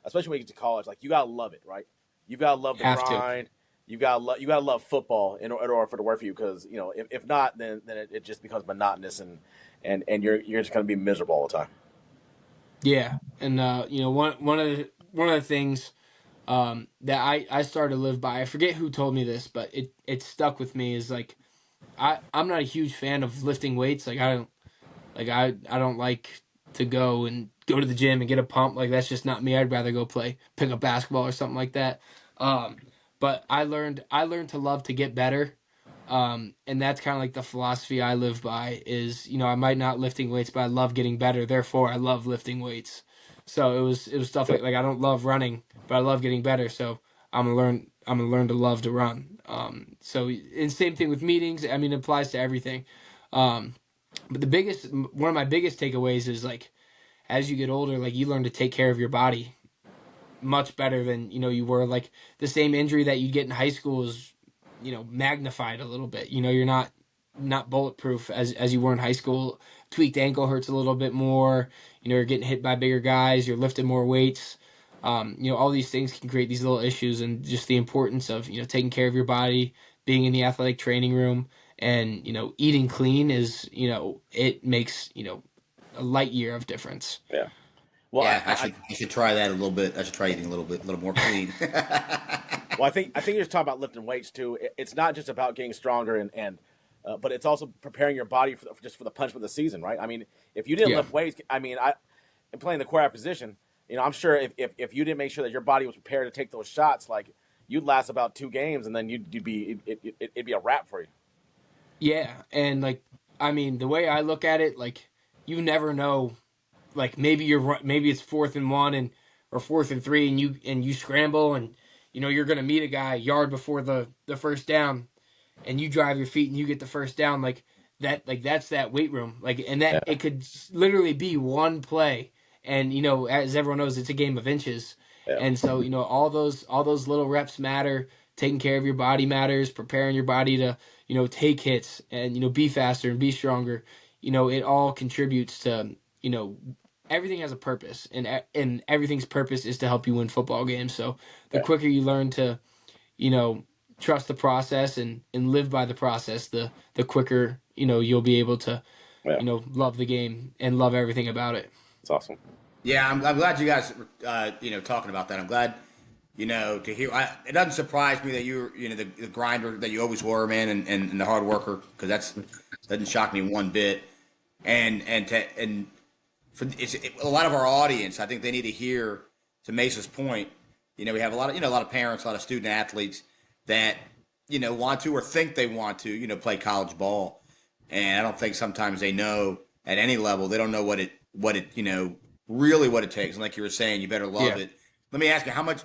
Especially when you get to college, like you gotta love it, right? You gotta love the grind. You gotta love football in order for it to work for you. Because if not, then it just becomes monotonous, and you're just gonna be miserable all the time. Yeah, and one of the things that I started to live by. I forget who told me this, but it stuck with me. Is like I'm not a huge fan of lifting weights. Like I don't like to go to the gym and get a pump. Like that's just not me. I'd rather go pick up basketball or something like that. But I learned to love to get better. And that's kind of like the philosophy I live by is, I might not lifting weights, but I love getting better. Therefore I love lifting weights. So it was stuff like I don't love running, but I love getting better. So I'm gonna learn to love to run. And same thing with meetings. I mean, it applies to everything. But one of my biggest takeaways is like, as you get older, like you learn to take care of your body much better than you were. Like the same injury that you get in high school is magnified a little bit. You're not bulletproof as you were in high school. Tweaked ankle hurts a little bit more. You're getting hit by bigger guys. You're lifting more weights. All these things can create these little issues, and just the importance of taking care of your body, being in the athletic training room, and eating clean is it makes a light year of difference. Yeah. Well, yeah, I should try that a little bit. I should try eating a little more clean. Well, I think you're just talking about lifting weights too. It's not just about getting stronger but it's also preparing your body for the punishment of the season, right? I mean, if you didn't lift weights, I mean, in playing the quarterback position, I'm sure if you didn't make sure that your body was prepared to take those shots, like you'd last about 2 games, and then it'd be a wrap for you. Yeah, and like I mean, the way I look at it, like you never know. Like maybe it's 4th and 1 or 4th and 3, and you scramble, and you're gonna meet a guy a yard before the first down, and you drive your feet and you get the first down. Like that's that weight room. Like, and that it could literally be one play, and as everyone knows, it's a game of inches. Yeah. And so all those little reps matter. Taking care of your body matters. Preparing your body to take hits and be faster and be stronger. It all contributes to everything has a purpose, and everything's purpose is to help you win football games. So the quicker you learn to, trust the process and live by the process, the quicker, you'll be able to, love the game and love everything about it. It's awesome. Yeah, I'm glad you guys, talking about that. I'm glad, to hear. It doesn't surprise me that you're, the grinder that you always were, man, and the hard worker, because doesn't shock me one bit. And a lot of our audience, I think they need to hear, to Mesa's point, we have a lot of parents, a lot of student athletes that, want to or think they want to, play college ball. And I don't think sometimes they know at any level, they don't know what it, really what it takes. And like you were saying, you better love it. Let me ask you, how much,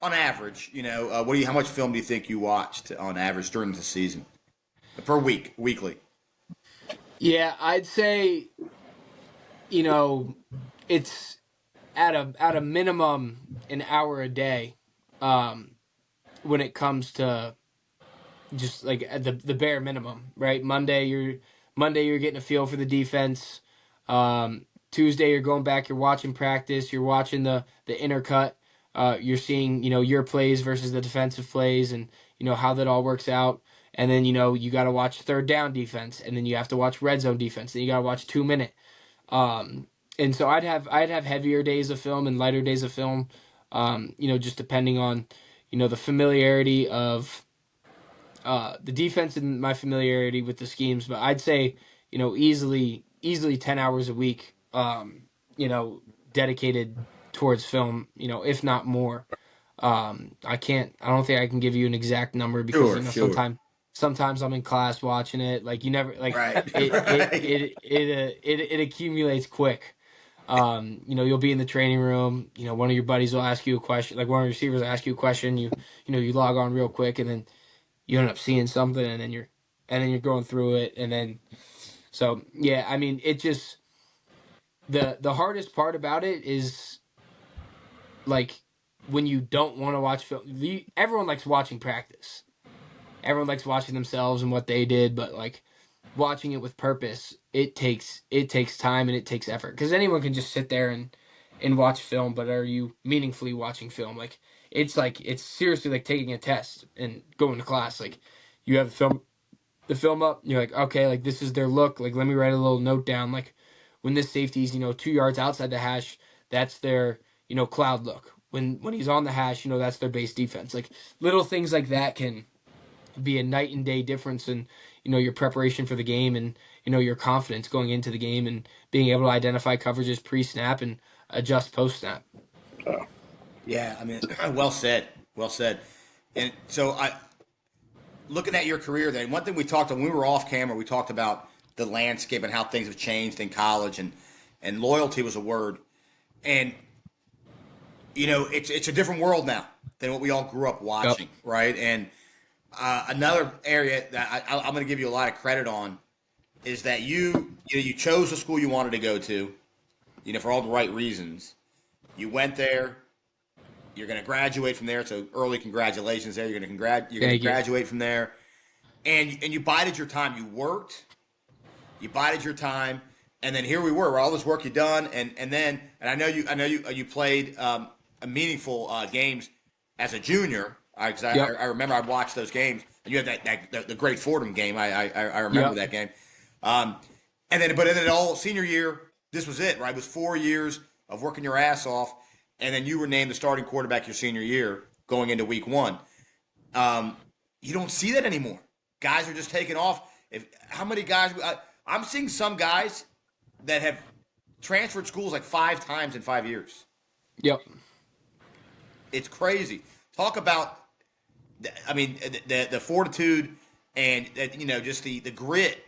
on average, how much film do you think you watched on average during the season? Per weekly? Yeah, I'd say, it's at a minimum an hour a day, when it comes to just like the bare minimum, right? Monday you're getting a feel for the defense. Tuesday you're going back, you're watching practice, you're watching the intercut. you're seeing, your plays versus the defensive plays, and how that all works out. And then you got to watch third down defense, and then you have to watch red zone defense, and you got to watch 2 minute. And so I'd have heavier days of film and lighter days of film. Just depending on the familiarity of the defense and my familiarity with the schemes. But I'd say easily 10 hours a week. Dedicated towards film. If not more. I don't think I can give you an exact number because Sure. sometimes I'm in class watching it. Like you never like Right. it Right. it accumulates quick. You'll be in the training room. One of your buddies will ask you a question. Like one of your receivers will ask you a question. You log on real quick, and then you end up seeing something, and then you're going through it, and then so yeah. I mean, it just the hardest part about it is like when you don't want to watch film. Everyone likes watching practice. Everyone likes watching themselves and what they did, but like watching it with purpose, it takes time and it takes effort, because anyone can just sit there and watch film, but are you meaningfully watching film? Like it's seriously like taking a test and going to class. Like you have the film up, you're like, okay, like this is their look, like let me write a little note down, like when this safety's 2 yards outside the hash, that's their cloud look. When he's on the hash, that's their base defense. Like little things like that can be a night and day difference in your preparation for the game, and your confidence going into the game, and being able to identify coverages pre-snap and adjust post-snap. Yeah, I mean, well said. Well said. And so looking at your career then, one thing we talked when we were off camera, we talked about the landscape and how things have changed in college, and loyalty was a word. And it's a different world now than what we all grew up watching, Yep. right? And another area that I'm going to give you a lot of credit on is that you chose the school you wanted to go to, for all the right reasons. You went there. You're going to graduate from there. So early congratulations there. You're going to graduate from there, and you bided your time. You worked. You bided your time, and then here we were. All this work you done, and I know you played a meaningful games as a junior. Yep. I remember I watched those games, and you had the great Fordham game. I remember Yep. that game. And then all senior year, this was it, right? It was 4 years of working your ass off, and then you were named the starting quarterback your senior year going into week one. You don't see that anymore. Guys are just taking off. How many guys? I'm seeing some guys that have transferred schools like 5 times in 5 years. Yep. It's crazy. Talk about, I mean, the fortitude and just the grit.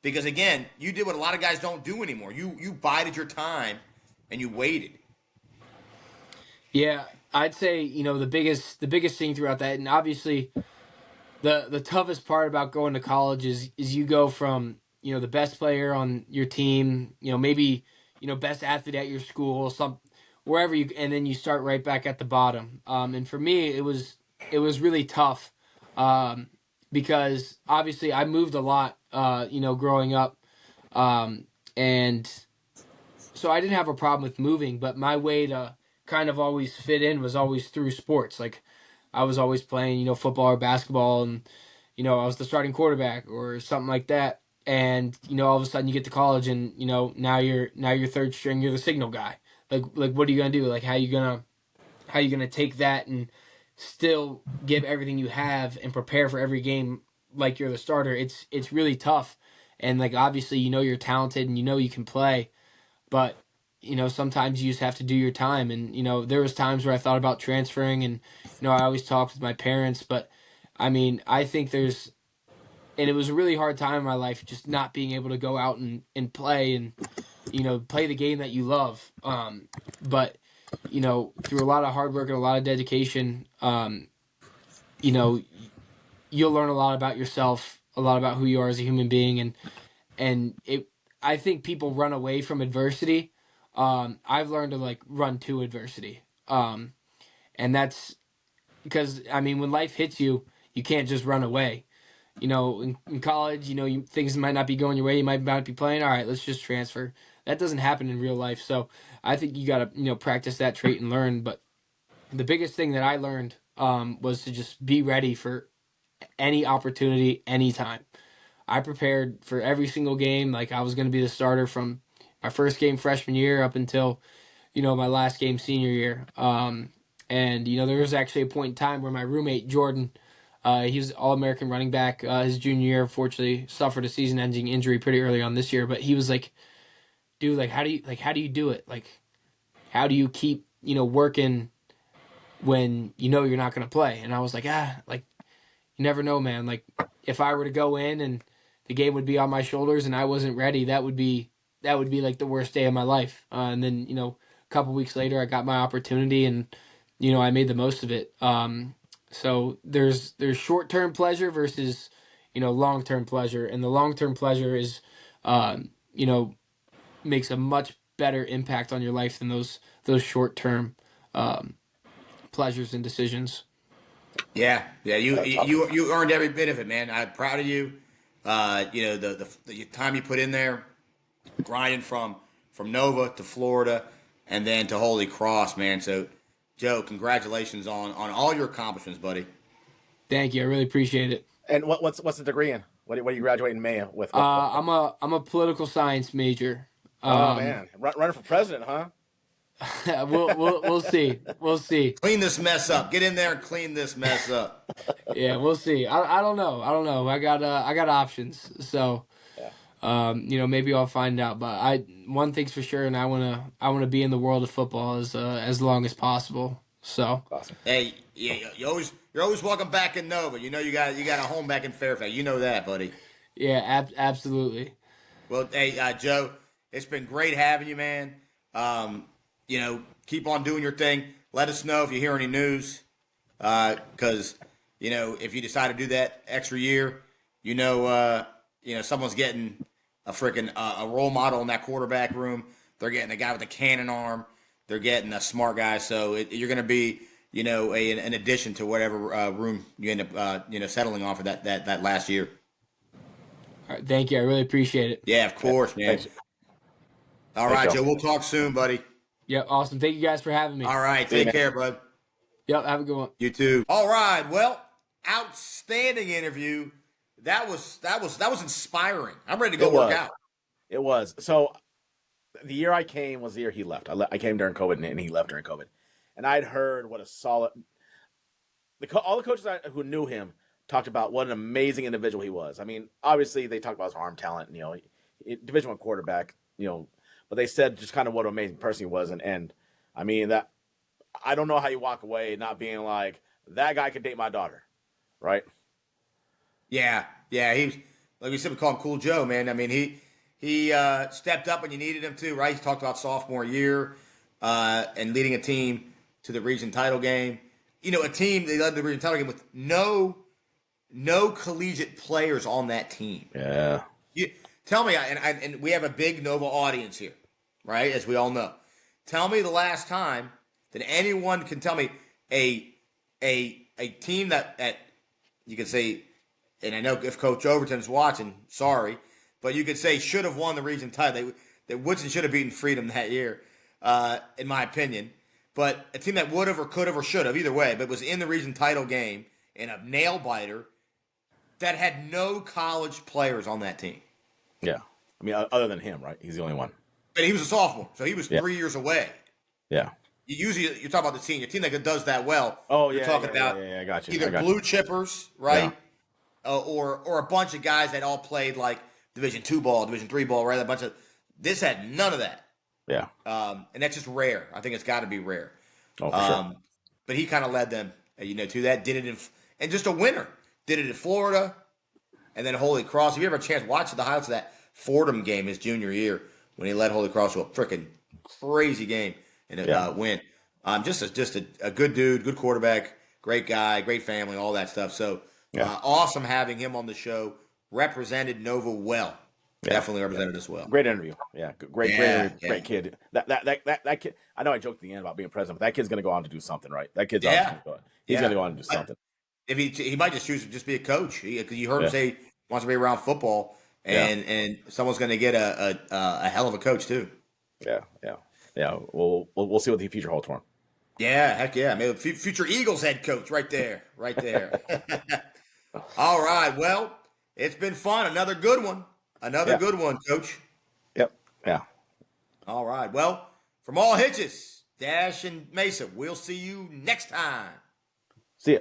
Because again, you did what a lot of guys don't do anymore. You bided your time and you waited. Yeah, I'd say the biggest thing throughout that, and obviously the toughest part about going to college is you go from the best player on your team, maybe best athlete at your school, wherever you, and then you start right back at the bottom. And for me, it was really tough, because obviously I moved a lot, growing up, and so I didn't have a problem with moving, but my way to kind of always fit in was always through sports. Like I was always playing, football or basketball, and I was the starting quarterback or something like that. And all of a sudden you get to college, and now you're third string, you're the signal guy. Like what are you gonna do? Like how you gonna take that and still give everything you have and prepare for every game like you're the starter? It's really tough. And like obviously you're talented and you can play, but sometimes you just have to do your time. And there was times where I thought about transferring, and I always talked with my parents, but I mean I think and it was a really hard time in my life, just not being able to go out and play, and play the game that you love. But through a lot of hard work and a lot of dedication, you know you'll learn a lot about yourself, a lot about who you are as a human being. And I think people run away from adversity. I've learned to like run to adversity. And that's because I mean when life hits you, you can't just run away. In college, things might not be going your way. You might not be playing. All right, let's just transfer. That doesn't happen in real life. So I think you got to practice that trait and learn. But the biggest thing that I learned was to just be ready for any opportunity, anytime. I prepared for every single game like I was going to be the starter from my first game freshman year up until my last game senior year. And there was actually a point in time where my roommate Jordan, he was All American running back his junior year. Fortunately, suffered a season-ending injury pretty early on this year. But he was like, "Dude, how do you do it? Like, how do you keep working when you're not going to play?" And I was like, like you never know, man. Like if I were to go in and the game would be on my shoulders and I wasn't ready, that would be like the worst day of my life. And then a couple weeks later, I got my opportunity and I made the most of it. So there's short term pleasure versus long term pleasure, and the long term pleasure is you know makes a much better impact on your life than those short term um, pleasures and decisions. Yeah, yeah. You That's you awesome. you earned every bit of it, man. I'm proud of you. The time you put in there, grinding from Nova to Florida, and then to Holy Cross, man. So, Joe, congratulations on all your accomplishments, buddy. Thank you, I really appreciate it. And what's the degree in? What are you graduating in May with? What? I'm a political science major. Oh Um, man, running for president, huh? we'll see. We'll see. Clean this mess up. Get in there and clean this mess up. Yeah, we'll see. I don't know. I don't know. I got options. So Yeah, maybe I'll find out. But one thing's for sure, and I wanna be in the world of football as long as possible. So awesome. Hey, you're always welcome back in Nova. You got a home back in Fairfax. You know that, buddy. yeah, absolutely. Well, hey, Joe, it's been great having you, man. Keep on doing your thing. Let us know if you hear any news, because if you decide to do that extra year, someone's getting a freaking a role model in that quarterback room. They're getting a guy with a cannon arm. They're getting a smart guy. So you're going to be, an addition to whatever room you end up, settling on for that last year. All right, thank you. I really appreciate it. Yeah, of Yeah, course, man. thanks, All thanks, right, Joe. Joe. We'll talk soon, buddy. Yeah, awesome. Thank you guys for having me. All right, See you, take man. care, bud. Yep, have a good one. You too. All right. Well, outstanding interview. That was inspiring. I'm ready to go It work was. out. It was. So the year I came was the year he left. I came during COVID, and he left during COVID. And I'd heard what a solid. All the coaches who knew him talked about what an amazing individual he was. I mean, obviously they talked about his arm talent. Division One quarterback. But they said just kind of what an amazing person he was. And I mean that. I don't know how you walk away not being like that guy could date my daughter, right? Yeah, yeah. He was, like we said, we call him Cool Joe, man. I mean, he stepped up when you needed him to, right? He talked about sophomore year and leading a team to the region title game. A team they led the region title game with no collegiate players on that team. Yeah. You tell me, and we have a big Nova audience here, right? As we all know. Tell me the last time that anyone can tell me a team that you could say, and I know if Coach Overton's watching, sorry, but you could say should have won the region title. That Woodson should have beaten Freedom that year, in my opinion. But a team that would have or could have or should have, either way, but was in the region title game in a nail biter that had no college players on that team. Yeah. I mean, other than him, right? He's the only one. But he was a sophomore, so he was Yeah. 3 years away. Yeah. Usually, you're talking about the senior team that does that well. Oh, You're yeah, talking about I got you. either blue chippers, Yeah. right, or a bunch of guys that all played like Division two ball, Division three ball, right? A bunch of this had none of that, Yeah. and that's just rare. I think it's got to be rare. Oh, for sure. But he kind of led them, to that. Did it and just a winner. Did it in Florida, and then Holy Cross. If you ever have a chance, watch the highlights of that Fordham game his junior year when he led Holy Cross to a freaking crazy game and win. Just a good dude, good quarterback, great guy, great family, all that stuff. So awesome having him on the show. Represented Nova well. Yeah. Definitely represented us well. Great interview. Yeah. Great Yeah, interview. Great kid. That kid. I know I joked at the end about being president, but that kid's gonna go on to do something, right? That kid's Yeah. he's Yeah. gonna go on to do something. If he might just choose to just be a coach because you heard him Yeah. say he wants to be around football, and someone's going to get a hell of a coach too. Yeah. We'll see what the future holds for him. Yeah, heck yeah. Maybe future Eagles head coach right there. Right there. All right. Well, it's been fun. Another good one. Another Yeah. good one, coach. Yep. Yeah. All right. Well, from all Hitches, Dash and Mesa, we'll see you next time. See ya.